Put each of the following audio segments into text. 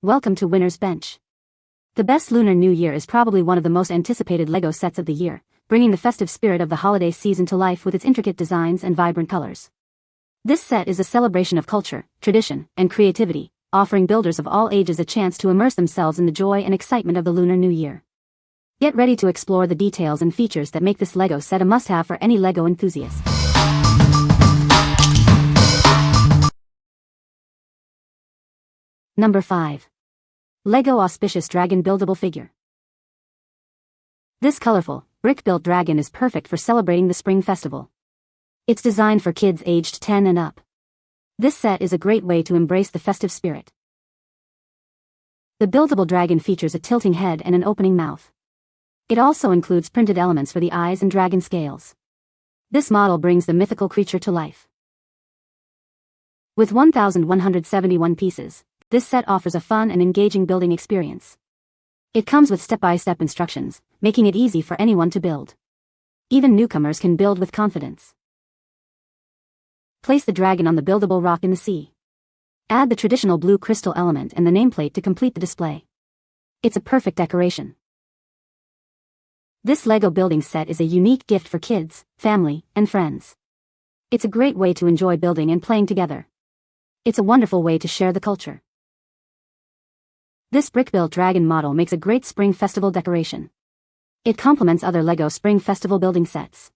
Welcome to Winner's Bench. The best Lunar New Year is probably one of the most anticipated LEGO sets of the year, bringing the festive spirit of the holiday season to life with its intricate designs and vibrant colors. This set is a celebration of culture, tradition, and creativity, offering builders of all ages a chance to immerse themselves in the joy and excitement of the Lunar New Year. Get ready to explore the details and features that make this LEGO set a must-have for any LEGO enthusiast. Number 5. LEGO Auspicious Dragon Buildable Figure. This colorful, brick-built dragon is perfect for celebrating the spring festival. It's designed for kids aged 10 and up. This set is a great way to embrace the festive spirit. The buildable dragon features a tilting head and an opening mouth. It also includes printed elements for the eyes and dragon scales. This model brings the mythical creature to life. With 1,171 pieces, this set offers a fun and engaging building experience. It comes with step-by-step instructions, making it easy for anyone to build. Even newcomers can build with confidence. Place the dragon on the buildable rock in the sea. Add the traditional blue crystal element and the nameplate to complete the display. It's a perfect decoration. This LEGO building set is a unique gift for kids, family, and friends. It's a great way to enjoy building and playing together. It's a wonderful way to share the culture. This brick-built dragon model makes a great spring festival decoration. It complements other LEGO Spring Festival building sets.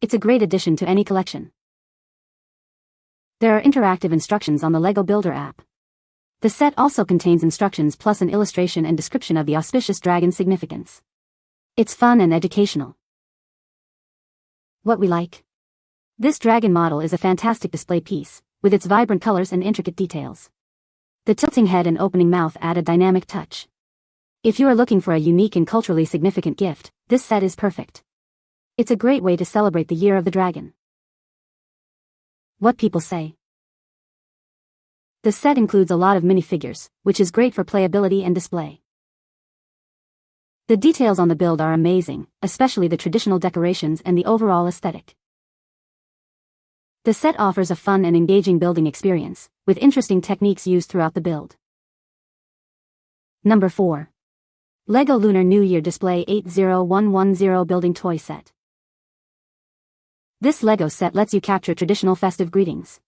It's a great addition to any collection. There are interactive instructions on the LEGO Builder app. The set also contains instructions plus an illustration and description of the auspicious dragon's significance. It's fun and educational. What we like? This dragon model is a fantastic display piece, with its vibrant colors and intricate details. The tilting head and opening mouth add a dynamic touch. If you are looking for a unique and culturally significant gift, this set is perfect. It's a great way to celebrate the Year of the Dragon. What people say. The set includes a lot of minifigures, which is great for playability and display. The details on the build are amazing, especially the traditional decorations and the overall aesthetic. The set offers a fun and engaging building experience, with interesting techniques used throughout the build. Number 4. LEGO Lunar New Year Display 80110 Building Toy Set. This LEGO set lets you capture traditional festive greetings.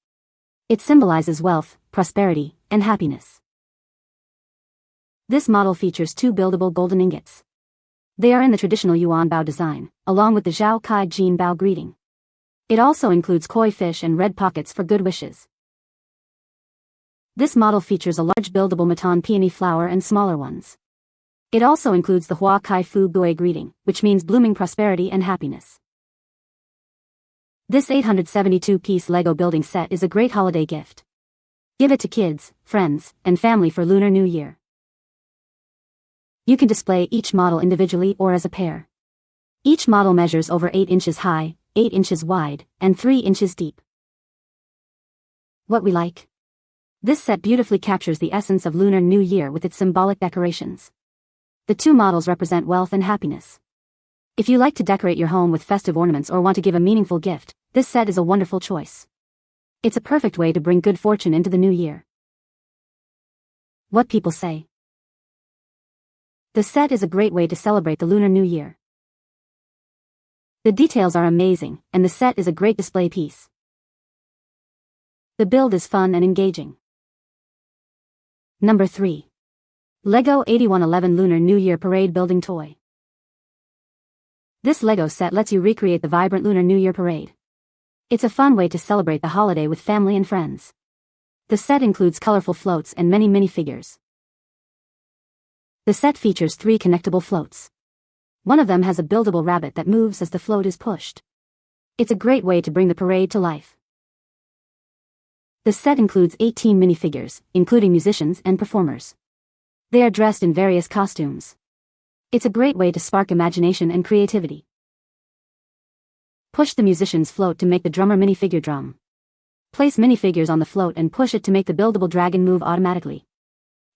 It symbolizes wealth, prosperity, and happiness. This model features 2 buildable golden ingots. They are in the traditional Yuan Bao design, along with the Zhao Kai Jin Bao greeting. It also includes koi fish and red pockets for good wishes. This model features a large buildable Matan peony flower and smaller ones. It also includes the Hua Kai Fu Gui greeting, which means blooming prosperity and happiness. This 872-piece LEGO building set is a great holiday gift. Give it to kids, friends, and family for Lunar New Year. You can display each model individually or as a pair. Each model measures over 8 inches high, 8 inches wide, and 3 inches deep. What we like? This set beautifully captures the essence of Lunar New Year with its symbolic decorations. The 2 models represent wealth and happiness. If you like to decorate your home with festive ornaments or want to give a meaningful gift, this set is a wonderful choice. It's a perfect way to bring good fortune into the new year. What people say. The set is a great way to celebrate the Lunar New Year. The details are amazing, and the set is a great display piece. The build is fun and engaging. Number 3. LEGO 8111 Lunar New Year Parade Building Toy. This LEGO set lets you recreate the vibrant Lunar New Year parade. It's a fun way to celebrate the holiday with family and friends. The set includes colorful floats and many minifigures. The set features 3 connectable floats. One of them has a buildable rabbit that moves as the float is pushed. It's a great way to bring the parade to life. The set includes 18 minifigures, including musicians and performers. They are dressed in various costumes. It's a great way to spark imagination and creativity. Push the musician's float to make the drummer minifigure drum. Place minifigures on the float and push it to make the buildable dragon move automatically.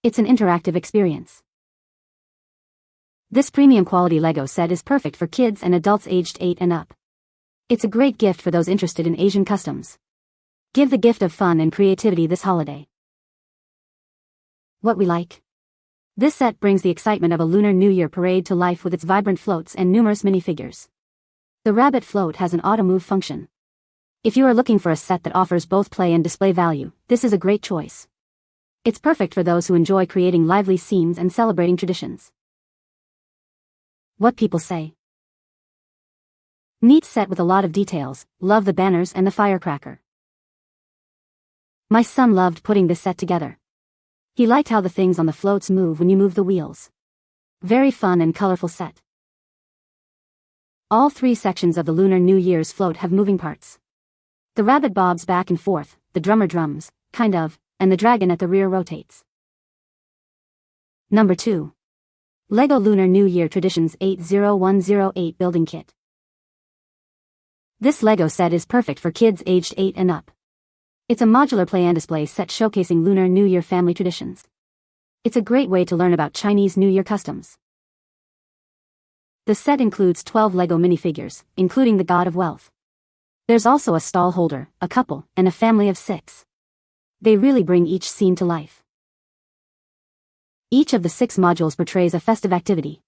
It's an interactive experience. This premium quality LEGO set is perfect for kids and adults aged 8 and up. It's a great gift for those interested in Asian customs. Give the gift of fun and creativity this holiday. What we like. This set brings the excitement of a Lunar New Year parade to life with its vibrant floats and numerous minifigures. The rabbit float has an auto-move function. If you are looking for a set that offers both play and display value, this is a great choice. It's perfect for those who enjoy creating lively scenes and celebrating traditions. What people say. Neat set with a lot of details, love the banners and the firecracker. My son loved putting this set together. He liked how the things on the floats move when you move the wheels. Very fun and colorful set. All three sections of the Lunar New Year's float have moving parts. The rabbit bobs back and forth, the drummer drums, kind of, and the dragon at the rear rotates. Number 2. LEGO Lunar New Year Traditions 80108 Building Kit. This LEGO set is perfect for kids aged 8 and up. It's a modular play and display set showcasing Lunar New Year family traditions. It's a great way to learn about Chinese New Year customs. The set includes 12 LEGO minifigures, including the God of Wealth. There's also a stall holder, a couple, and a family of 6. They really bring each scene to life. Each of the 6 modules portrays a festive activity.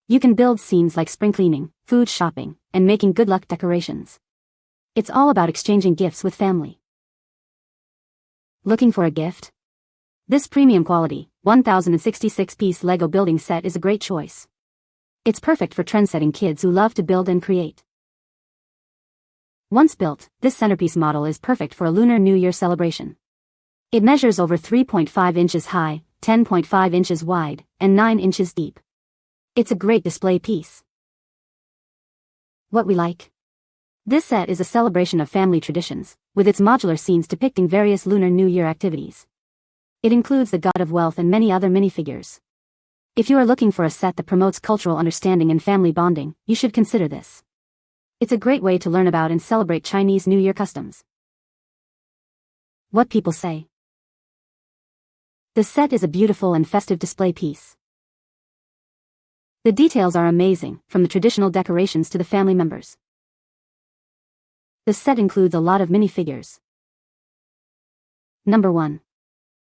You can build scenes like spring cleaning, food shopping, and making good luck decorations. It's all about exchanging gifts with family. Looking for a gift? This premium quality, 1066-piece LEGO building set is a great choice. It's perfect for trendsetting kids who love to build and create. Once built, this centerpiece model is perfect for a Lunar New Year celebration. It measures over 3.5 inches high, 10.5 inches wide, and 9 inches deep. It's a great display piece. What we like. This set is a celebration of family traditions, with its modular scenes depicting various Lunar New Year activities. It includes the God of Wealth and many other minifigures. If you are looking for a set that promotes cultural understanding and family bonding, you should consider this. It's a great way to learn about and celebrate Chinese New Year customs. What people say. The set is a beautiful and festive display piece. The details are amazing, from the traditional decorations to the family members. The set includes a lot of minifigures. Number 1.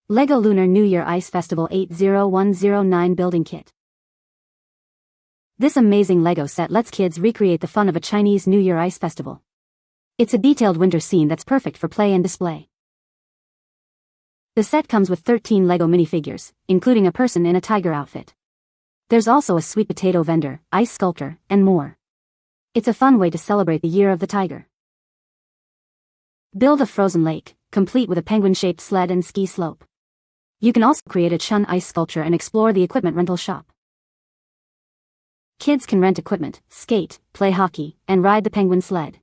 LEGO Lunar New Year Ice Festival 80109 Building Kit. This amazing LEGO set lets kids recreate the fun of a Chinese New Year ice festival. It's a detailed winter scene that's perfect for play and display. The set comes with 13 LEGO minifigures, including a person in a tiger outfit. There's also a sweet potato vendor, ice sculptor, and more. It's a fun way to celebrate the Year of the Tiger. Build a frozen lake, complete with a penguin-shaped sled and ski slope. You can also create a Chun ice sculpture and explore the equipment rental shop. Kids can rent equipment, skate, play hockey, and ride the penguin sled.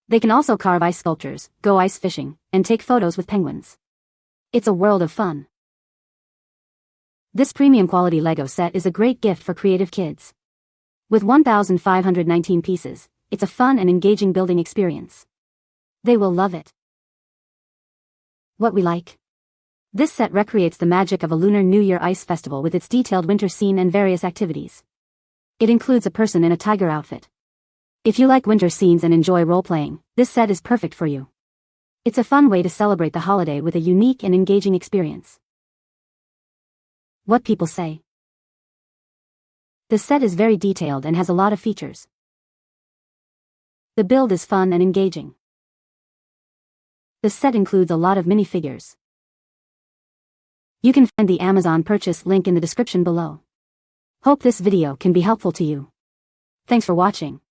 They can also carve ice sculptures, go ice fishing, and take photos with penguins. It's a world of fun. This premium quality LEGO set is a great gift for creative kids. With 1,519 pieces, it's a fun and engaging building experience. They will love it. What we like. This set recreates the magic of a Lunar New Year ice festival with its detailed winter scene and various activities. It includes a person in a tiger outfit. If you like winter scenes and enjoy role-playing, this set is perfect for you. It's a fun way to celebrate the holiday with a unique and engaging experience. What people say. The set is very detailed and has a lot of features. The build is fun and engaging. The set includes a lot of minifigures. You can find the Amazon purchase link in the description below. Hope this video can be helpful to you. Thanks for watching.